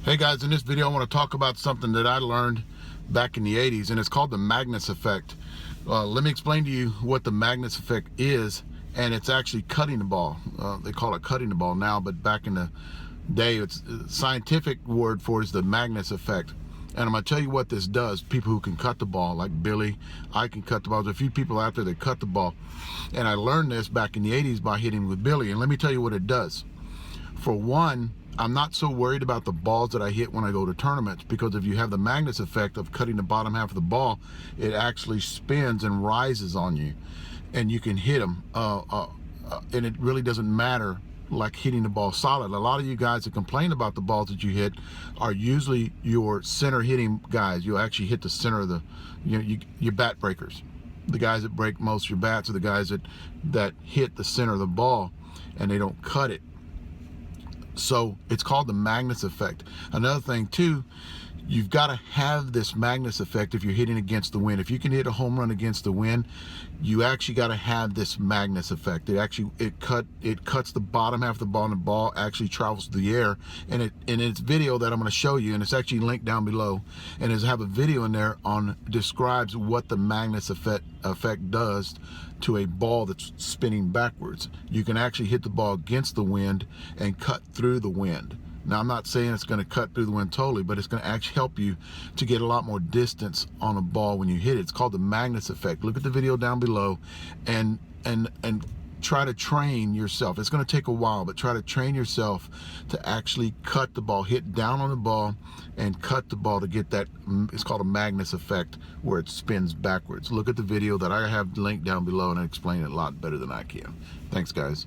Hey guys, in this video I want to talk about something that I learned back in the 80s, and it's called the Magnus Effect. Let me explain to you what the Magnus Effect is, and it's actually cutting the ball. They call it cutting the ball now, but back in the day, it's scientific word for it is the Magnus Effect. And I'm going to tell you what this does. People who can cut the ball, like Billy, I can cut the ball. There's a few people out there that cut the ball. And I learned this back in the 80s by hitting with Billy. And let me tell you what it does. For one, I'm not so worried about the balls that I hit when I go to tournaments, because if you have the Magnus Effect of cutting the bottom half of the ball, it actually spins and rises on you. And you can hit them. And it really doesn't matter like hitting the ball solid. A lot of you guys that complain about the balls that you hit are usually your center hitting guys. You actually hit the center of the, your bat breakers. The guys that break most of your bats are the guys that hit the center of the ball and they don't cut it. So it's called the Magnus Effect. Another thing too, you've got to have this Magnus Effect if you're hitting against the wind. If you can hit a home run against the wind, you actually got to have this Magnus Effect. It cuts the bottom half of the ball, and the ball actually travels through the air. And in its video that I'm going to show you, and it's actually linked down below, and I have a video in there on describes what the Magnus effect does to a ball that's spinning backwards. You can actually hit the ball against the wind and cut through the wind. Now, I'm not saying it's going to cut through the wind totally, but it's going to actually help you to get a lot more distance on a ball when you hit it. It's called the Magnus Effect. Look at the video down below and try to train yourself. It's going to take a while, but try to train yourself to actually cut the ball, hit down on the ball and cut the ball to get that. It's called a Magnus Effect, where it spins backwards. Look at the video that I have linked down below, and I explain it a lot better than I can. Thanks, guys.